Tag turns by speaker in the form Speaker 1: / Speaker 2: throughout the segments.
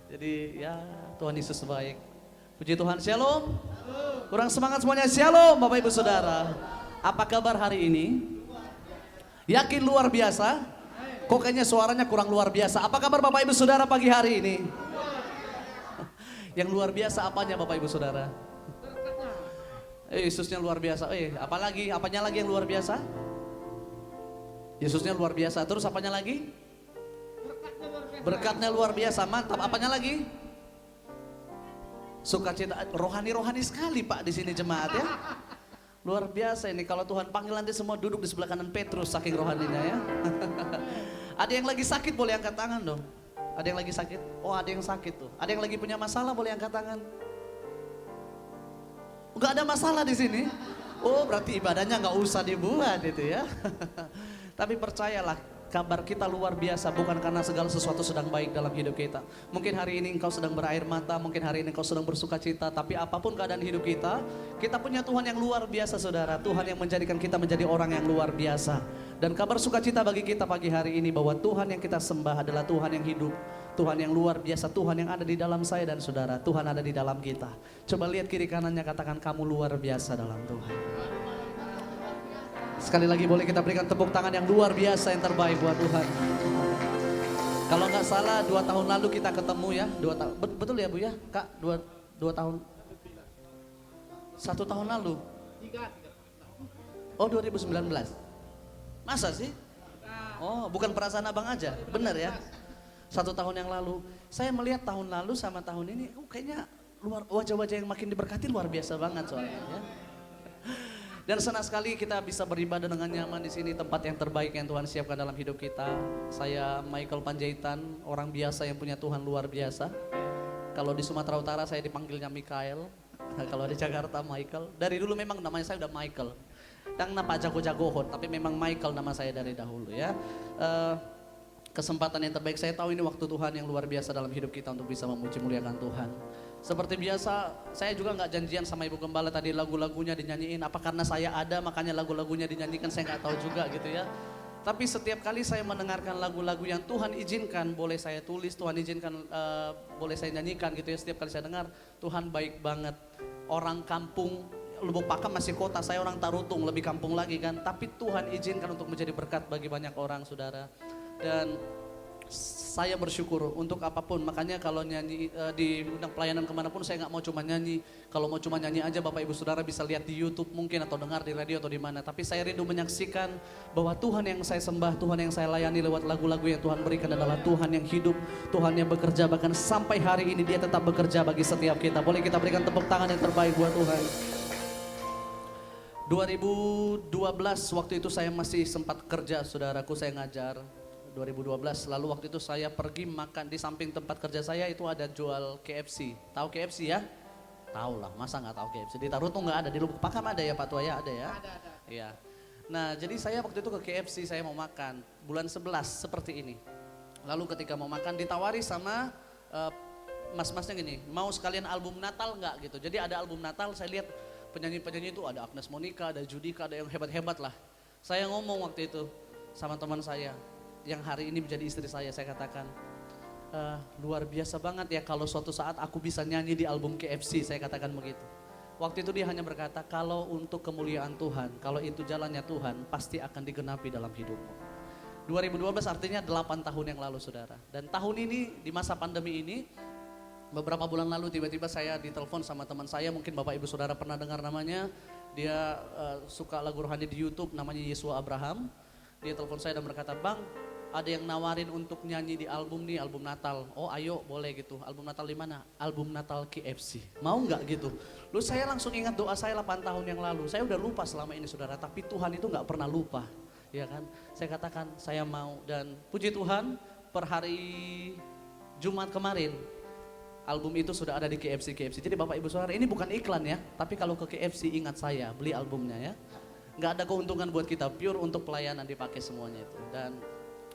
Speaker 1: Jadi ya Tuhan Yesus baik. Puji Tuhan, shalom. Kurang semangat semuanya, shalom Bapak Ibu Saudara. Apa kabar hari ini? Yakin luar biasa? Kok kayaknya suaranya kurang luar biasa. Apa kabar Bapak Ibu Saudara pagi hari ini? Yang luar biasa apanya Bapak Ibu Saudara? Yesusnya luar biasa. Apalagi? Apanya lagi yang luar biasa? Yesusnya luar biasa. Terus apanya lagi? Berkatnya luar biasa. Mantap. Apanya lagi? Sukacita. Rohani-rohani sekali Pak di sini jemaat ya. Luar biasa ini. Kalau Tuhan panggil nanti semua duduk di sebelah kanan Petrus saking rohaninya ya. Ada yang lagi sakit boleh angkat tangan dong. Ada yang lagi sakit? Oh ada yang sakit tuh. Ada yang lagi punya masalah boleh angkat tangan. Enggak ada masalah di sini. Oh berarti ibadahnya nggak usah dibuat itu ya. Tapi percayalah, kabar kita luar biasa bukan karena segala sesuatu sedang baik dalam hidup kita. Mungkin hari ini engkau sedang berair mata, mungkin hari ini engkau sedang bersuka cita, tapi apapun keadaan hidup kita punya Tuhan yang luar biasa saudara. Tuhan yang menjadikan kita menjadi orang yang luar biasa. Dan kabar sukacita bagi kita pagi hari ini bahwa Tuhan yang kita sembah adalah Tuhan yang hidup. Tuhan yang luar biasa, Tuhan yang ada di dalam saya dan saudara. Tuhan ada di dalam kita. Coba lihat kiri kanannya, katakan kamu luar biasa dalam Tuhan. Sekali lagi boleh kita berikan tepuk tangan yang luar biasa yang terbaik buat Tuhan. Kalau nggak salah 2 tahun lalu kita ketemu ya, 2 tahun, betul ya Bu ya, Kak, 2 tahun, 1 tahun lalu. Oh 2019, masa sih? Oh bukan perasaan abang aja, benar ya? 1 tahun yang lalu, saya melihat tahun lalu sama tahun ini, kayaknya wajah-wajah yang makin diberkati luar biasa banget soalnya ya. Dan senang sekali kita bisa beribadah dengan nyaman di sini, tempat yang terbaik yang Tuhan siapkan dalam hidup kita. Saya Michael Panjaitan, orang biasa yang punya Tuhan luar biasa. Kalau di Sumatera Utara saya dipanggilnya Mikael, kalau di Jakarta Michael. Dari dulu memang namanya saya udah Michael. Dan nama jago-jagohon, tapi memang Michael nama saya dari dahulu ya. Kesempatan yang terbaik, saya tahu ini waktu Tuhan yang luar biasa dalam hidup kita untuk bisa memuji muliakan Tuhan. Seperti biasa, saya juga nggak janjian sama Ibu Gembala tadi lagu-lagunya dinyanyiin. Apa karena saya ada makanya lagu-lagunya dinyanyikan, saya nggak tahu juga gitu ya. Tapi setiap kali saya mendengarkan lagu-lagu yang Tuhan izinkan boleh saya tulis, Tuhan izinkan boleh saya nyanyikan gitu ya. Setiap kali saya dengar, Tuhan baik banget. Orang kampung, Lubuk Pakam masih kota, saya orang Tarutung lebih kampung lagi kan. Tapi Tuhan izinkan untuk menjadi berkat bagi banyak orang saudara. Dan saya bersyukur untuk apapun, makanya kalau nyanyi di undang pelayanan kemanapun saya nggak mau cuma nyanyi. Kalau mau cuma nyanyi aja Bapak Ibu Saudara bisa lihat di YouTube mungkin atau dengar di radio atau di mana. Tapi saya rindu menyaksikan bahwa Tuhan yang saya sembah, Tuhan yang saya layani lewat lagu-lagu yang Tuhan berikan adalah Tuhan yang hidup, Tuhan yang bekerja, bahkan sampai hari ini Dia tetap bekerja bagi setiap kita. Boleh kita berikan tepuk tangan yang terbaik buat Tuhan. 2012 waktu itu saya masih sempat kerja, saudaraku, saya ngajar. 2012 lalu waktu itu saya pergi makan di samping tempat kerja saya itu ada jual KFC. Tahu KFC ya? Tahu lah, masa nggak tahu KFC? Di Tarutung nggak ada, di Lubuk Pakam ada ya Pak Tua ya? Ada ya? Ada. Iya. Nah jadi saya waktu itu ke KFC, saya mau makan bulan 11 seperti ini. Lalu ketika mau makan ditawari sama mas-masnya gini, mau sekalian album Natal nggak gitu. Jadi ada album Natal, saya lihat penyanyi-penyanyi itu ada Agnes Monica, ada Judika, ada yang hebat-hebat lah. Saya ngomong waktu itu sama teman saya, yang hari ini menjadi istri saya katakan, luar biasa banget ya kalau suatu saat aku bisa nyanyi di album KFC, saya katakan begitu. Waktu itu dia hanya berkata, kalau untuk kemuliaan Tuhan, kalau itu jalannya Tuhan, pasti akan digenapi dalam hidupmu. 2012 artinya 8 tahun yang lalu saudara. Dan tahun ini di masa pandemi ini, beberapa bulan lalu tiba-tiba saya ditelepon sama teman saya, mungkin Bapak Ibu Saudara pernah dengar namanya, dia suka lagu rohani di YouTube, namanya Yesua Abraham. Dia telepon saya dan berkata, Bang, ada yang nawarin untuk nyanyi di album nih, album Natal. Oh ayo boleh gitu, album Natal di mana? Album Natal KFC, mau nggak gitu? Lalu saya langsung ingat doa saya 8 tahun yang lalu. Saya udah lupa selama ini saudara, tapi Tuhan itu nggak pernah lupa. Ya kan, saya katakan saya mau, dan puji Tuhan per hari Jumat kemarin, album itu sudah ada di KFC. Jadi Bapak Ibu Saudara, ini bukan iklan ya, tapi kalau ke KFC ingat saya, beli albumnya ya. Nggak ada keuntungan buat kita, pure untuk pelayanan dipakai semuanya itu. Dan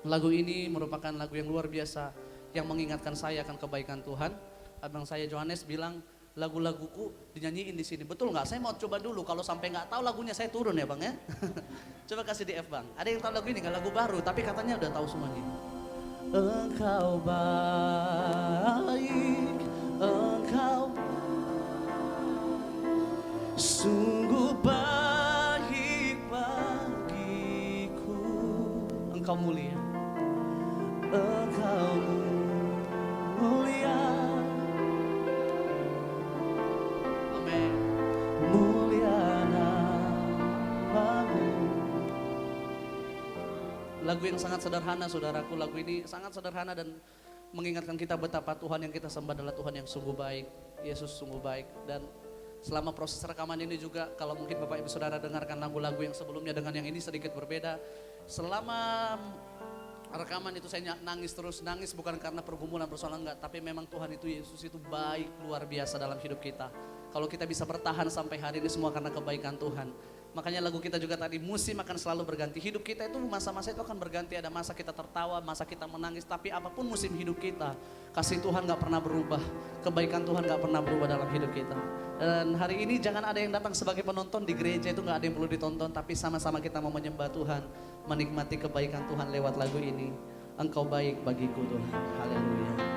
Speaker 1: lagu ini merupakan lagu yang luar biasa yang mengingatkan saya akan kebaikan Tuhan. Abang saya Johannes bilang lagu-laguku dinyanyiin di sini. Betul nggak? Saya mau coba dulu. Kalau sampai nggak tahu lagunya saya turun ya bang ya. Coba kasih di F bang. Ada yang tahu lagu ini nggak? Lagu baru tapi katanya udah tahu semuanya. Engkau baik. Lagu yang sangat sederhana saudaraku, lagu ini sangat sederhana dan mengingatkan kita betapa Tuhan yang kita sembah adalah Tuhan yang sungguh baik. Yesus sungguh baik. Dan selama proses rekaman ini juga, kalau mungkin Bapak Ibu Saudara dengarkan lagu-lagu yang sebelumnya dengan yang ini sedikit berbeda. Selama rekaman itu saya nangis terus, nangis bukan karena pergumulan persoalan enggak, tapi memang Tuhan itu, Yesus itu baik luar biasa dalam hidup kita. Kalau kita bisa bertahan sampai hari ini semua karena kebaikan Tuhan. Makanya lagu kita juga tadi, musim akan selalu berganti. Hidup kita itu masa-masa itu akan berganti. Ada masa kita tertawa, masa kita menangis. Tapi apapun musim hidup kita, kasih Tuhan gak pernah berubah. Kebaikan Tuhan gak pernah berubah dalam hidup kita. Dan hari ini jangan ada yang datang sebagai penonton di gereja, itu gak ada yang perlu ditonton. Tapi sama-sama kita mau menyembah Tuhan, menikmati kebaikan Tuhan lewat lagu ini. Engkau baik bagiku Tuhan. Haleluya.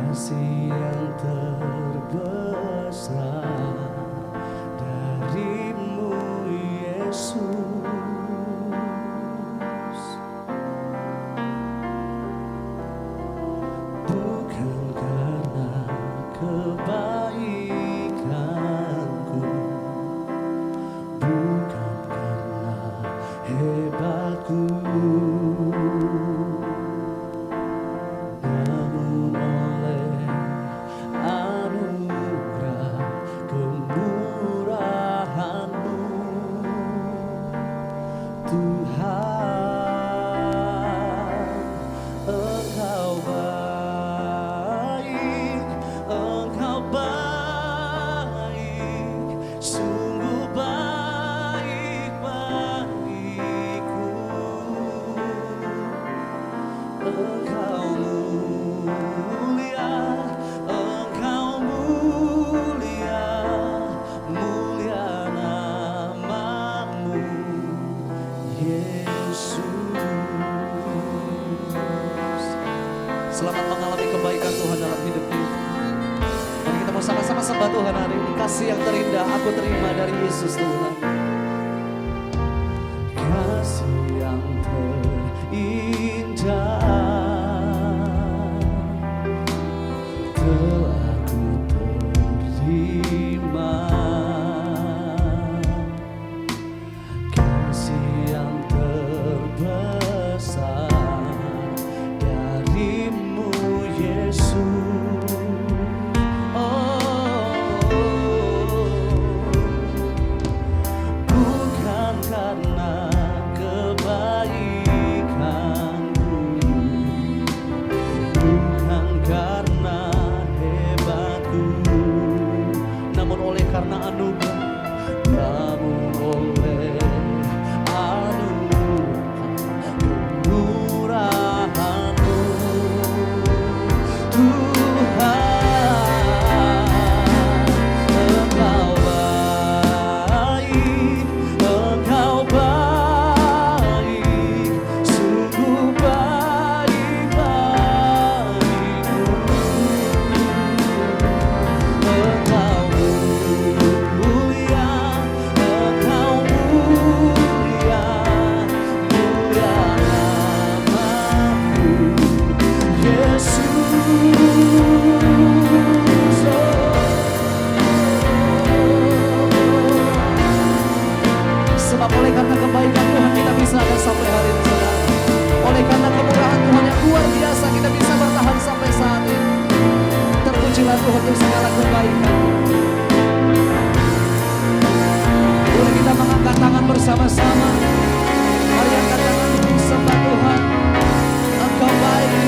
Speaker 2: Kasih yang terbesar darimu Yesus, bukan karena kebaikanku, bukan karena hebatku,
Speaker 1: Selamat mengalami kebaikan Tuhan dalam hidup kita. Mari kita mau sama-sama sembah Tuhan hari ini. Kasih yang terindah aku terima dari Yesus Tuhan.
Speaker 2: Kasih yang terindah telah ku terima. Kasih yang terbesar darimu Yesus. Bukan karena kebaikanku, bukan karena hebatku,
Speaker 1: Namun oleh karena anugerah,
Speaker 2: namun oleh anugerah kemurahan-Mu Tuhan. Engkau baik, Engkau baik, sungguh baik bagiku. Engkau mulia, Engkau mulia, mulia namamu, Yesus.
Speaker 1: sebab oleh karena kebaikan Tuhan kita bisa ada sampai hari ini saudara. Oleh karena kemurahan Tuhan yang luar biasa kita bisa bertahan sampai saat ini. Terpujilah Tuhan untuk segala kebaikan. Boleh kita mengangkat tangan bersama-sama. Mari angkat tangan untuk sembah Tuhan. Engkau baik.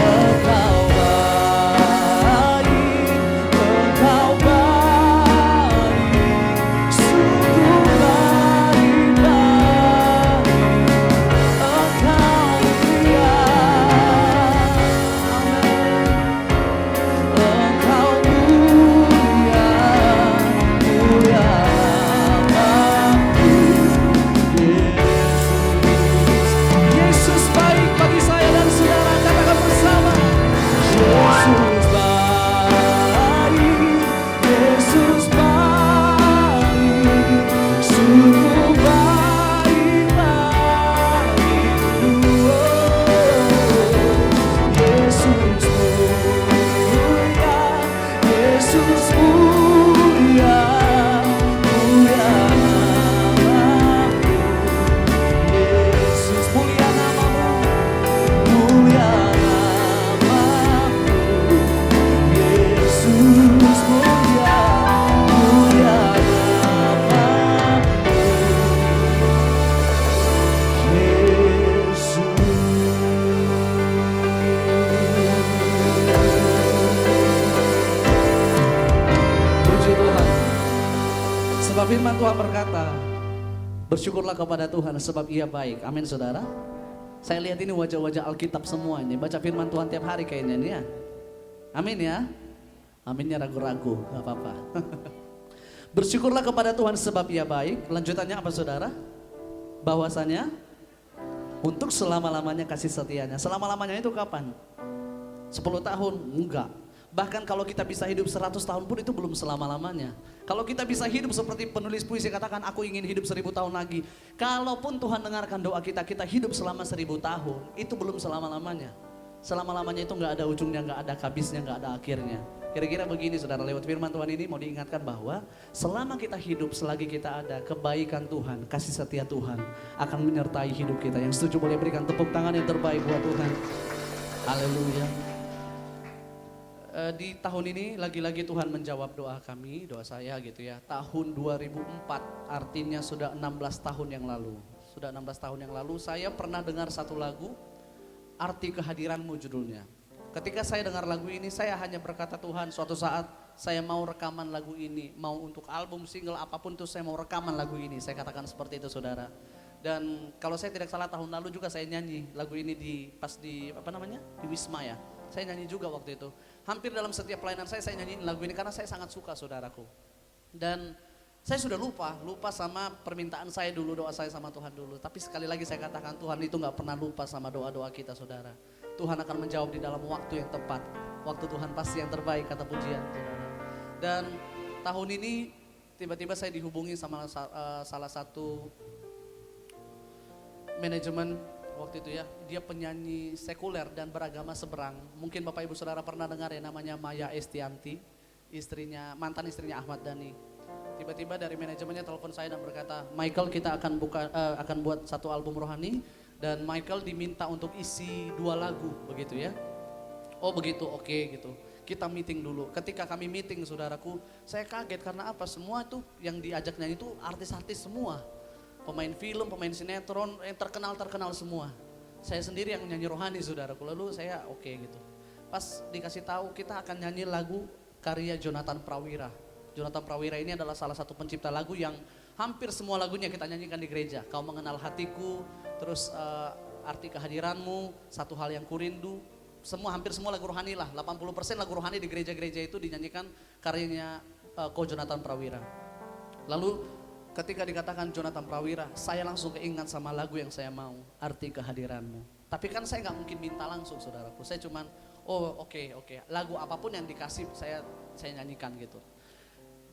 Speaker 2: Engkau baik, Engkau baik, sungguh baik baik. Engkau mulia, Engkau mulia,
Speaker 1: Sebab firman Tuhan berkata, bersyukurlah kepada Tuhan sebab ia baik. Amin saudara. Saya lihat ini wajah-wajah Alkitab semua ini. Baca firman Tuhan tiap hari kayaknya nih ya. Amin ya. Aminnya ragu-ragu, gak apa-apa. Bersyukurlah kepada Tuhan sebab ia baik. Lanjutannya apa saudara? Bahwasanya untuk selama-lamanya kasih setianya. Selama-lamanya itu kapan? 10 tahun? Enggak. Bahkan kalau kita bisa hidup 100 tahun pun itu belum selama-lamanya. Kalau kita bisa hidup seperti penulis puisi katakan, aku ingin hidup 1000 tahun lagi. Kalaupun Tuhan dengarkan doa kita, kita hidup selama 1000 tahun, itu belum selama-lamanya. Selama-lamanya itu nggak ada ujungnya, nggak ada habisnya, nggak ada akhirnya. Kira-kira begini saudara, lewat firman Tuhan ini mau diingatkan bahwa selama kita hidup, selagi kita ada, kebaikan Tuhan, kasih setia Tuhan akan menyertai hidup kita. Yang setuju boleh berikan tepuk tangan yang terbaik buat Tuhan. Haleluya. Di tahun ini lagi-lagi Tuhan menjawab doa kami, doa saya gitu ya. Tahun 2004 artinya sudah 16 tahun yang lalu. Sudah 16 tahun yang lalu saya pernah dengar satu lagu, Arti Kehadiranmu judulnya. Ketika saya dengar lagu ini saya hanya berkata, Tuhan suatu saat saya mau rekaman lagu ini. Mau untuk album, single, apapun itu saya mau rekaman lagu ini. Saya katakan seperti itu saudara. Dan kalau saya tidak salah tahun lalu juga saya nyanyi lagu ini pas di di Wisma ya. Saya nyanyi juga waktu itu. Hampir dalam setiap pelayanan saya nyanyiin lagu ini karena saya sangat suka saudaraku. Dan saya sudah lupa sama permintaan saya dulu, doa saya sama Tuhan dulu. Tapi sekali lagi saya katakan Tuhan itu gak pernah lupa sama doa-doa kita saudara. Tuhan akan menjawab di dalam waktu yang tepat. Waktu Tuhan pasti yang terbaik kata pujian saudara. Dan tahun ini tiba-tiba saya dihubungi sama salah satu manajemen waktu itu ya, dia penyanyi sekuler dan beragama seberang. Mungkin Bapak Ibu Saudara pernah dengar ya namanya Maya Estianti, mantan istrinya Ahmad Dhani. Tiba-tiba dari manajemennya telepon saya dan berkata, Michael kita akan buat satu album rohani dan Michael diminta untuk isi 2 lagu begitu ya. Oh begitu, oke gitu. Kita meeting dulu. Ketika kami meeting saudaraku, saya kaget karena apa? Semua itu yang diajak nyanyi itu artis-artis semua. Pemain film, pemain sinetron, yang terkenal semua. Saya sendiri yang nyanyi rohani saudaraku, lalu saya oke gitu. Pas dikasih tahu kita akan nyanyi lagu karya Jonathan Prawira. Jonathan Prawira ini adalah salah satu pencipta lagu yang hampir semua lagunya kita nyanyikan di gereja. Kau mengenal hatiku, terus arti kehadiranmu, satu hal yang kurindu. Hampir semua lagu rohani lah, 80% lagu rohani di gereja-gereja itu dinyanyikan karyanya Ko Jonathan Prawira. Lalu ketika dikatakan Jonathan Prawira, saya langsung keingat sama lagu yang saya mau, Arti Kehadiranmu. Tapi kan saya nggak mungkin minta langsung saudaraku, saya cuman oke, lagu apapun yang dikasih saya nyanyikan gitu.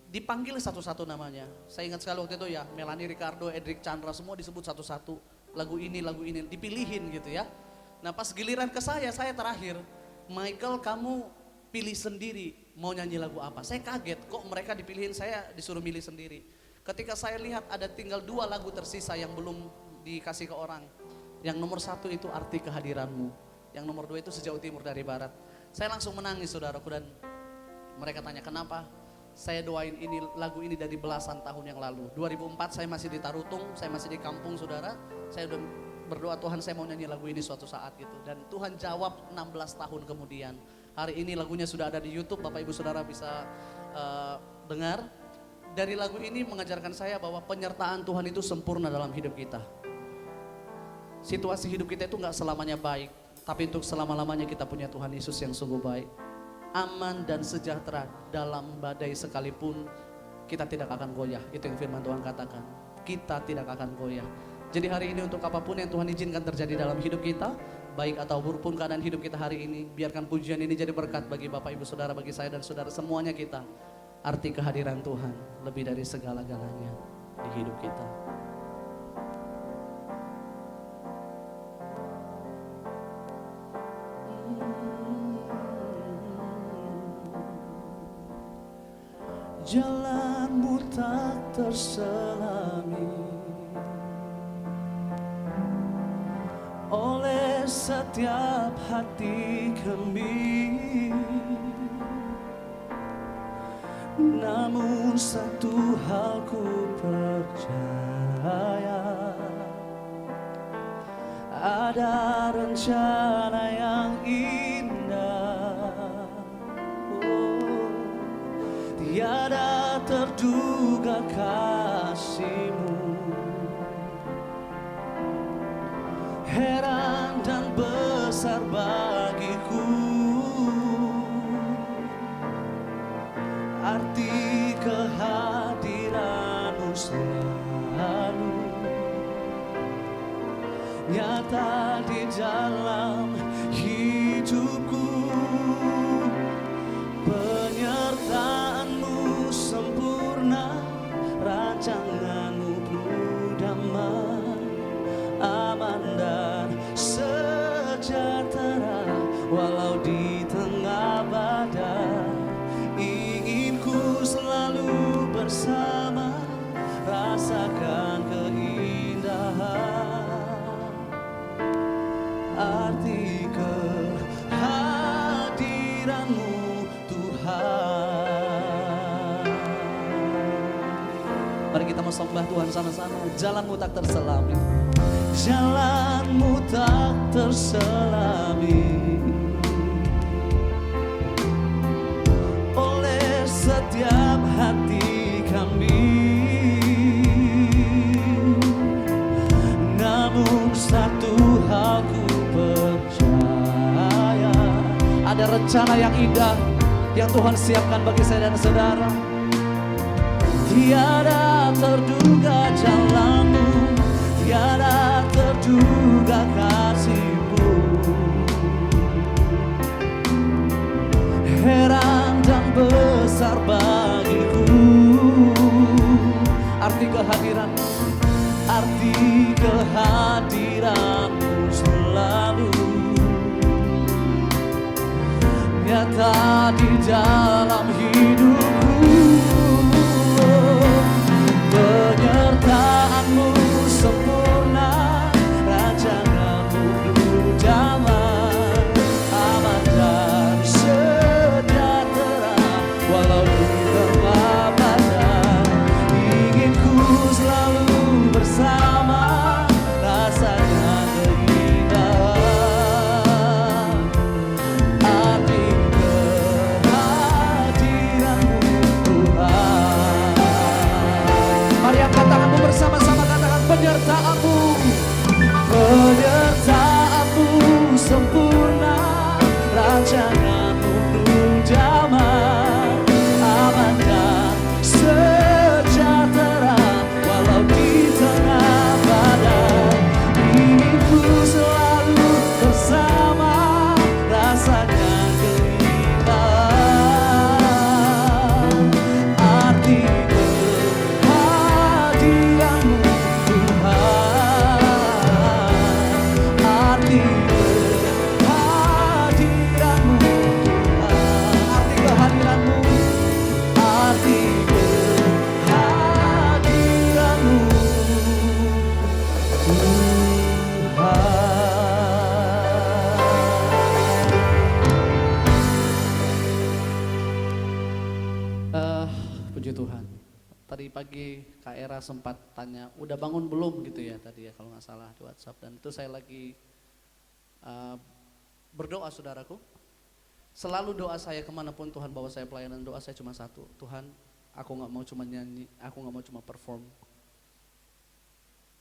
Speaker 1: Dipanggil satu-satu namanya, saya ingat sekali waktu itu ya, Melanie Ricardo, Edric Chandra semua disebut satu-satu, lagu ini, dipilihin gitu ya. Nah pas giliran ke saya terakhir, Michael kamu pilih sendiri mau nyanyi lagu apa. Saya kaget kok mereka dipilihin, saya disuruh milih sendiri. Ketika saya lihat ada tinggal 2 lagu tersisa yang belum dikasih ke orang. Yang nomor 1 itu Arti Kehadiranmu. Yang nomor 2 itu Sejauh Timur dari Barat. Saya langsung menangis saudaraku dan mereka tanya kenapa? Saya doain lagu ini dari belasan tahun yang lalu. 2004 saya masih di Tarutung, saya masih di kampung saudara. Saya udah berdoa Tuhan saya mau nyanyi lagu ini suatu saat gitu. Dan Tuhan jawab 16 tahun kemudian. Hari ini lagunya sudah ada di YouTube, Bapak Ibu Saudara bisa dengar. Dari lagu ini mengajarkan saya bahwa penyertaan Tuhan itu sempurna dalam hidup kita. Situasi hidup kita itu gak selamanya baik, tapi untuk selama-lamanya kita punya Tuhan Yesus yang sungguh baik. Aman dan sejahtera dalam badai sekalipun kita tidak akan goyah. Itu yang firman Tuhan katakan. Kita tidak akan goyah. Jadi hari ini untuk apapun yang Tuhan izinkan terjadi dalam hidup kita, baik atau buruk pun keadaan hidup kita hari ini, biarkan pujian ini jadi berkat bagi Bapak Ibu Saudara, bagi saya dan saudara semuanya kita. Arti kehadiran Tuhan lebih dari segala-galanya di hidup kita. Jalanmu tak terselami oleh setiap hati kami. Namun satu hal ku percaya, ada rencana yang indah. Tiada
Speaker 2: terduga kasih-Mu. Heran dan besar bagiku arti kehadiran-Mu selalu nyata di dalam hidupku. Penyertaan-Mu sempurna, rancangan-Mu penuh damai, aman dan sejahtera walau di tengah badai. Ingin ku selalu bersama, rasakan keindahan arti kehadiran-Mu Tuhan. Mari kita mau sembah Tuhan sama-sama. Jalan-Mu tak terselami, jalan-Mu tak terselami oleh setiap hati kami. Namun satu hal ku percaya, ada rencana yang indah yang Tuhan siapkan bagi saya dan saudara. Tiada terduga jalan-Mu, tiada terduga kasih-Mu. Heran dan besar bagiku arti kehadiran-Mu, arti kehadiran-Mu selalu nyata di dalam hidupku. Penyertaan-Mu sempurna, rancangan-Mu penuh damai, aman dan sejahtera walau di tengah badai. Ingin ku selalu bersama, rasanya keindahan arti kehadiran-Mu Tuhan. Mari angkat tanganmu bersama-sama, katakan penyertaan-Mu. Penyertaan-Mu sempurna, rancangan-Mu penuh damai, aman dan sejahtera walau di tengah badai. Ingin ku selalu bersama, rasanya keindahan arti kehadiran-Mu Tuhan, arti kehadiran-Mu Tuhan, arti kehadiran-Mu, arti kehadiran-Mu
Speaker 1: Puji Tuhan. Tadi pagi Kak Era sempat tanya, udah bangun belum gitu ya tadi ya kalau nggak salah di WhatsApp. Dan itu saya lagi berdoa saudaraku. Selalu doa saya kemanapun Tuhan bawa saya pelayanan, doa saya cuma satu. Tuhan, aku nggak mau cuma nyanyi, aku nggak mau cuma perform.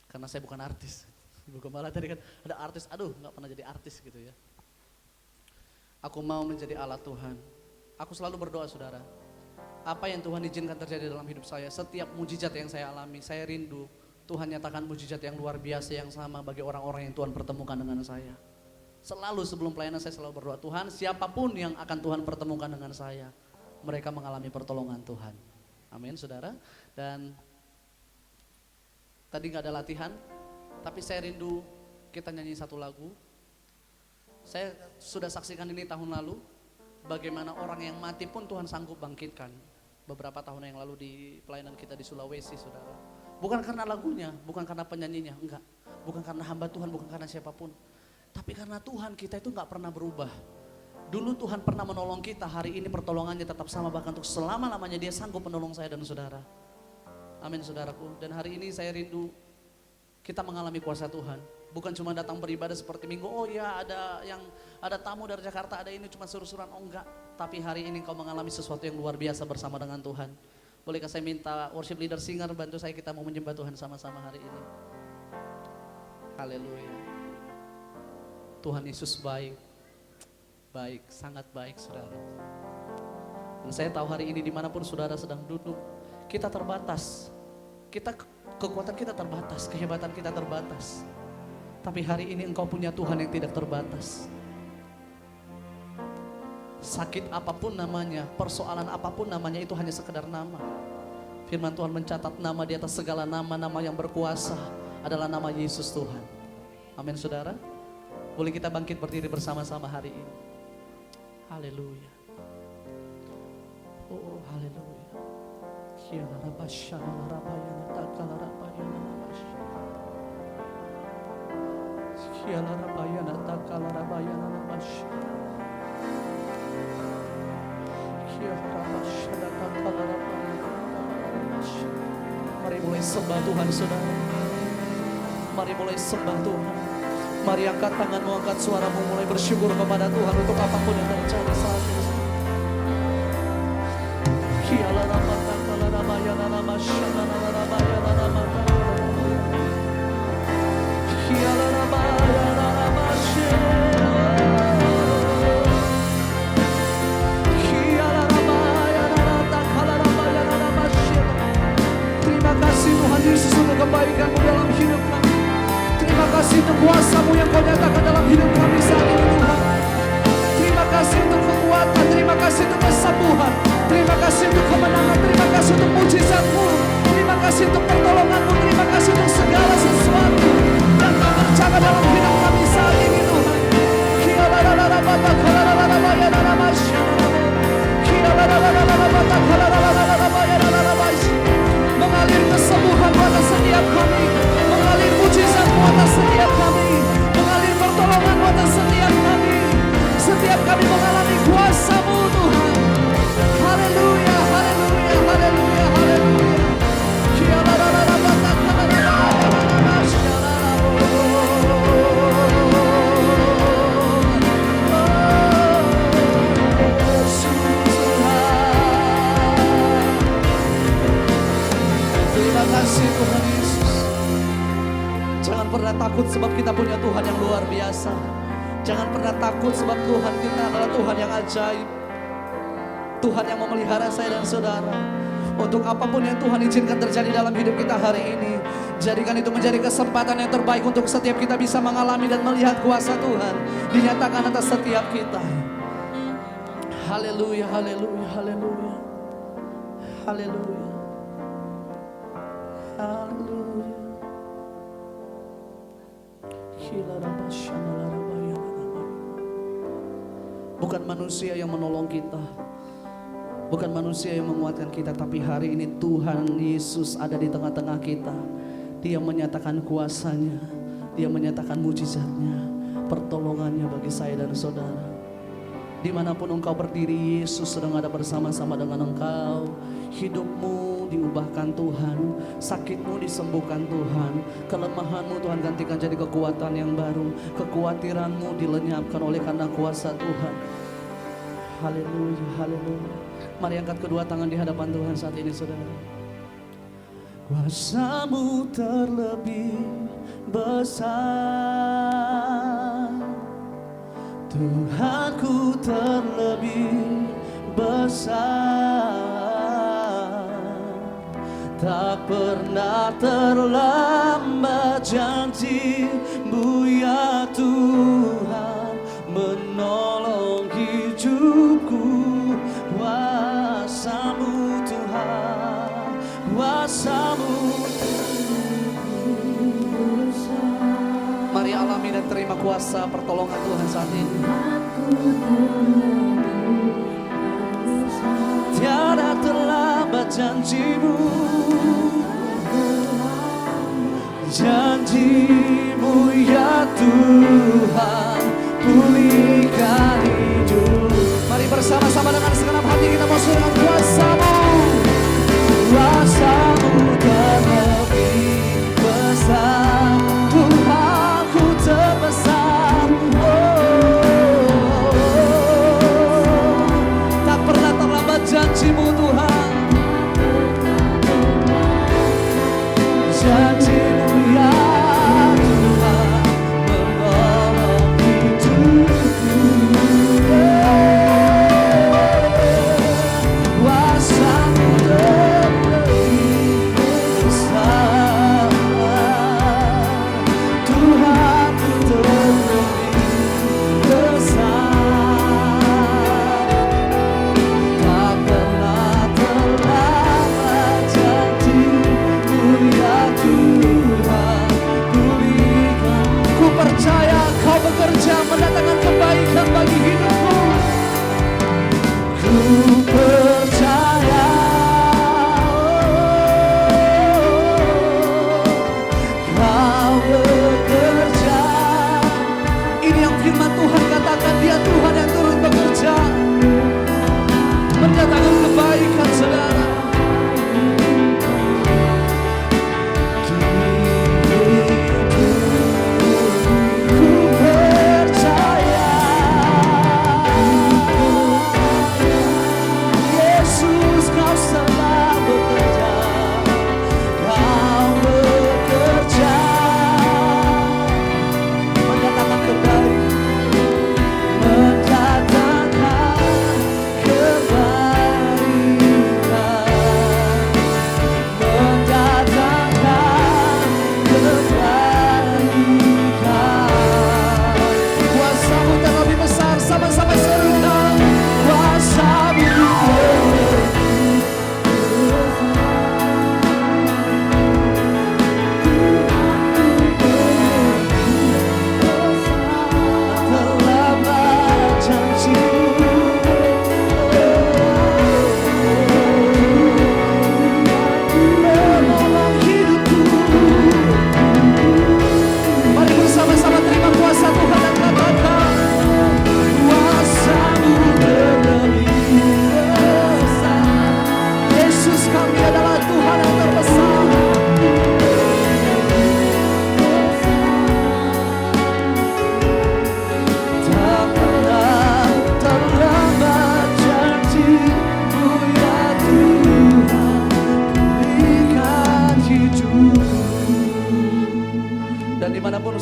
Speaker 1: Karena saya bukan artis. Ibu Gembala tadi kan ada artis, aduh nggak pernah jadi artis gitu ya. Aku mau menjadi alat Tuhan. Aku selalu berdoa saudara. Apa yang Tuhan izinkan terjadi dalam hidup saya, setiap mujizat yang saya alami, saya rindu Tuhan nyatakan mujizat yang luar biasa yang sama bagi orang-orang yang Tuhan pertemukan dengan saya. Selalu sebelum pelayanan saya selalu berdoa, Tuhan siapapun yang akan Tuhan pertemukan dengan saya, mereka mengalami pertolongan Tuhan. Amin saudara. Dan tadi gak ada latihan, tapi saya rindu kita nyanyi satu lagu. Saya sudah saksikan ini tahun lalu, bagaimana orang yang mati pun Tuhan sanggup bangkitkan. Beberapa tahun yang lalu di pelayanan kita di Sulawesi saudara. Bukan karena lagunya, bukan karena penyanyinya, enggak. Bukan karena hamba Tuhan, bukan karena siapapun. Tapi karena Tuhan kita itu gak pernah berubah. Dulu Tuhan pernah menolong kita, hari ini pertolongannya tetap sama, bahkan untuk selama-lamanya Dia sanggup menolong saya dan saudara. Amin saudaraku. Dan hari ini saya rindu kita mengalami kuasa Tuhan. Bukan cuma datang beribadah seperti minggu, oh ya ada tamu dari Jakarta, ada ini cuma suruh-suruhan, oh enggak. Tapi hari ini kau mengalami sesuatu yang luar biasa bersama dengan Tuhan. Bolehkah saya minta worship leader singer bantu saya, kita mau menyembah Tuhan sama-sama hari ini. Haleluya. Tuhan Yesus baik, baik, sangat baik saudara. Dan saya tahu hari ini dimanapun saudara sedang duduk, kita terbatas. Kekuatan kita terbatas, kehebatan kita terbatas. Tapi hari ini engkau punya Tuhan yang tidak terbatas. Sakit apapun namanya, persoalan apapun namanya, itu hanya sekedar nama. Firman Tuhan mencatat nama di atas segala nama-nama yang berkuasa adalah nama Yesus Tuhan. Amin saudara. Boleh kita bangkit berdiri bersama-sama hari ini. Haleluya. Oh haleluya. Mari mulai sembah Tuhan saudara. Mari mulai sembah Tuhan. Mari angkat tanganmu, angkat suaramu, mulai bersyukur kepada Tuhan untuk apapun yang terjadi saat ini. Terima kasih Tuhan Yesus untuk kebaikan-Mu dalam hidup kami. Terima kasih untuk kuasa-Mu yang Kau nyatakan dalam hidup kami saat ini Tuhan. Terima kasih untuk kekuatan, terima kasih untuk kesembuhan, terima kasih untuk kemenangan, terima kasih untuk mujizat-Mu, terima kasih untuk pertolongan-Mu, terima kasih untuk segala sesuatu yang Kau kerjakan dalam hidup kami saat ini Tuhan. Mengalir kesembuhan atas setiap kami, mengalir mujizat atas setiap kami, mengalir pertolongan atas setiap kami. Setiap kami mengalami kuasa-Mu Tuhan. Haleluya, haleluya, haleluya, haleluya. Terima kasih Tuhan Yesus. Jangan pernah takut sebab kita punya Tuhan yang luar biasa. Jangan pernah takut sebab Tuhan kita adalah Tuhan yang ajaib. Tuhan yang memelihara saya dan saudara. Untuk apapun yang Tuhan izinkan terjadi dalam hidup kita hari ini, jadikan itu menjadi kesempatan yang terbaik untuk setiap kita bisa mengalami dan melihat kuasa Tuhan dinyatakan atas setiap kita. Haleluya, haleluya, haleluya. Haleluya. Haleluya. Bukan manusia yang menolong kita, bukan manusia yang menguatkan kita, tapi hari ini Tuhan Yesus ada di tengah-tengah kita. Dia menyatakan kuasanya, Dia menyatakan mujizatnya, pertolongannya bagi saya dan saudara. Dimanapun engkau berdiri, Yesus sedang ada bersama-sama dengan engkau. Hidupmu diubahkan Tuhan, sakitmu disembuhkan Tuhan, kelemahanmu Tuhan gantikan jadi kekuatan yang baru, kekhawatiranmu dilenyapkan oleh karena kuasa Tuhan. Haleluya, haleluya. Mari angkat kedua tangan di hadapan Tuhan saat ini saudara. Kuasa-Mu terlebih besar, Tuhanku terlebih besar, tak pernah terlambat janji-Mu ya Tuhan menolong hidupku. Kuasa-Mu Tuhan, kuasa-Mu. Mari alami dan terima kuasa pertolongan Tuhan saat ini. Tiada terlambat janji-Mu, janji-Mu ya Tuhan pulihkan hidup. Mari bersama-sama dengan segenap hati kita musuhkan kuasa-Mu. Kuasa-Mu terlebih besar, Tuhanku terbesar. Tak pernah terlambat janji-Mu Tuhan.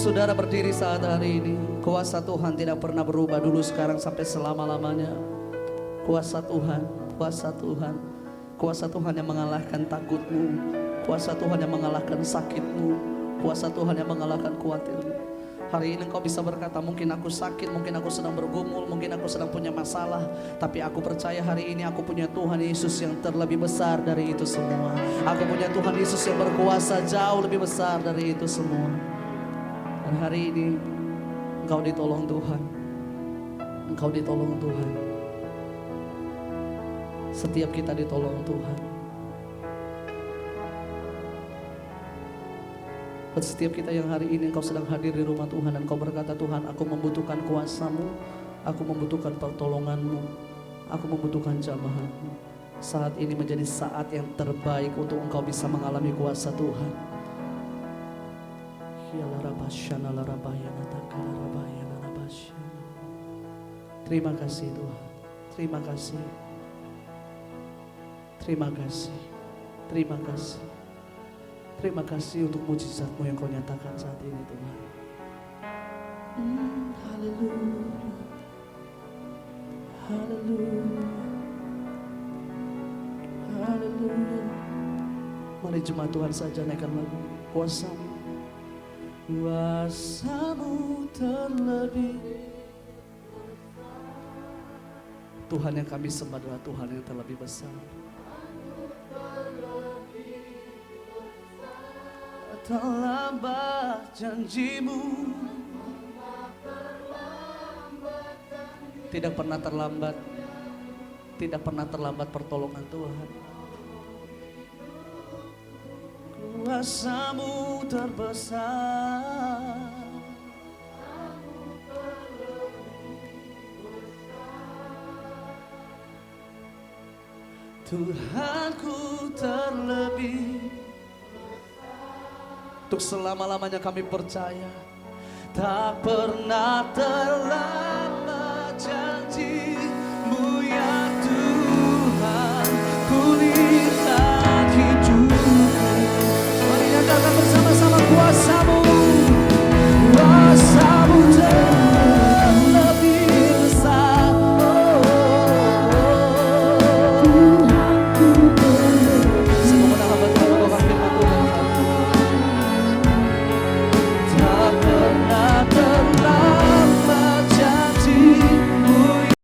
Speaker 2: saudara berdiri saat hari ini, kuasa Tuhan tidak pernah berubah dulu, sekarang, sampai selama-lamanya. Kuasa Tuhan, kuasa Tuhan, kuasa Tuhan yang mengalahkan takutmu, kuasa Tuhan yang mengalahkan sakitmu, kuasa Tuhan yang mengalahkan khawatirmu. Hari ini engkau bisa berkata, mungkin aku sakit, mungkin aku sedang bergumul, mungkin aku sedang punya masalah, tapi aku percaya hari ini aku punya Tuhan Yesus yang terlebih besar dari itu semua. Aku punya Tuhan Yesus yang berkuasa jauh lebih besar dari itu semua. Dan hari ini engkau ditolong Tuhan. Engkau ditolong Tuhan. Setiap kita ditolong Tuhan. Buat setiap kita yang hari ini engkau sedang hadir di rumah Tuhan dan kau berkata, Tuhan, aku membutuhkan kuasa-Mu, aku membutuhkan pertolongan-Mu, aku membutuhkan jamahan-Mu. Saat ini menjadi saat yang terbaik untuk engkau bisa mengalami kuasa Tuhan. Terima kasih Tuhan, terima kasih, terima kasih, terima kasih. Terima kasih untuk mujizat-Mu yang kau nyatakan saat ini Tuhan. Haleluya, haleluya, haleluya. Mari jemaat Tuhan saja naikkan lagu kuasa-Mu. Kuasa-Mu terlebih. Tuhan yang kami sembah adalah Tuhan yang terlebih besar. Terlambat janji-Mu, tidak pernah terlambat, tidak pernah terlambat pertolongan Tuhan. Kuasa-Mu terbesar, Tuhanku terlebih. Untuk selama-lamanya kami percaya, tak pernah terlambat janji.